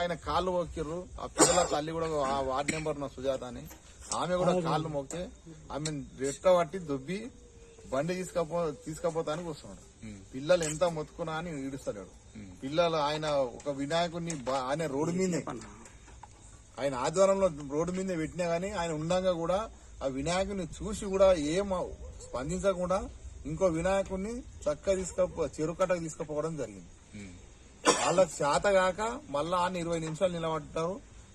ఆయన కాళ్ళు మొక్కిర్రు. ఆ పిల్లల తల్లి కూడా ఆ వార్డు నెంబర్ ఉన్న సుజాత అని ఆమె కూడా కాళ్ళు మొక్కితే ఆమె రెట్టబట్టి దుబ్బి బండి తీసుకపోతానికి వస్తున్నాడు. పిల్లలు ఎంత మొత్తుకున్నా అని ఈడుస్తాడు. పిల్లలు ఆయన ఒక వినాయకుడిని ఆయన రోడ్డు మీదే ఆయన ఆధ్వర్యంలో రోడ్డు మీదే పెట్టినా గానీ ఆయన ఉండగా కూడా ఆ వినాయకుడిని చూసి కూడా ఏం స్పందించకుండా ఇంకో వినాయకుడిని చక్కగా చెరుకట్టకు తీసుకుపోవడం జరిగింది. వాళ్ళకి చేత కాక మళ్ళా ఆయన 20 నిమిషాలు నిలబడ్డారు.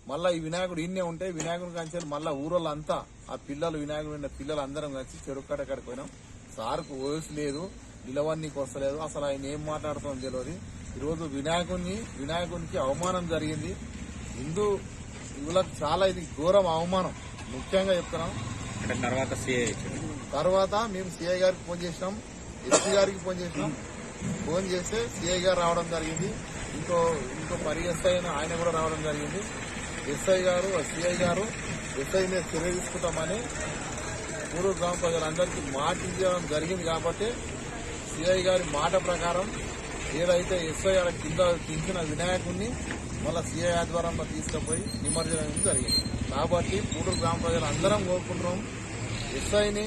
మళ్ళా ఈ వినాయకుడు ఇన్నే ఉంటే వినాయకుడిని కంచారు. మళ్ళా ఊరోళ్ళంతా ఆ పిల్లలు వినాయకుడు పిల్లలు అందరం కలిసి చెరుకట్ట కాడికి పోయినాం. సార్కు వయసు లేదు, నిలవన్నీకి వస్తలేదు, అసలు ఆయన ఏం మాట్లాడుతాం తెలియదు. ఈరోజు వినాయకునికి అవమానం జరిగింది. హిందువులకు చాలా ఇది ఘోరం అవమానం. ముఖ్యంగా చెప్తున్నాం. తర్వాత మేము సిఐ గారికి ఫోన్ చేసినాం, ఎస్పీ గారికి ఫోన్ చేసినాం. ఫోన్ చేస్తే సిఐ గారు రావడం జరిగింది. ఇంకో ఎస్ఐ ఆయన కూడా రావడం జరిగింది. ఎస్ఐ గారు సిఐ గారు ఎస్ఐ మీద చర్య తీసుకుంటామని పూర్వ గ్రామ ప్రజలందరికీ మాట ఇవ్వడం జరిగింది. కాబట్టి సిఐ గారి మాట ప్రకారం ఏదైతే ఎస్ఐ కింద దించిన వినాయకుడిని మళ్ళా సిఐ ఆధ్వర్యంలో తీసుకుపోయి నిమజ్జనం జరిగింది. కాబట్టి పూడూరు గ్రామ ప్రజలు అందరం కోరుకుంటున్నాం. ఎస్ఐని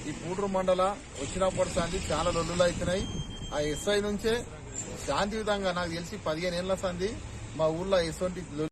ఈ పూడూరు మండల వచ్చినప్పటి సంది చాలా లొల్లులు అవుతున్నాయి. ఆ ఎస్ఐ నుంచే శాంతియుతంగా నాకు తెలిసి 15 ఏళ్ల సంది మా ఊర్లో ఎటువంటి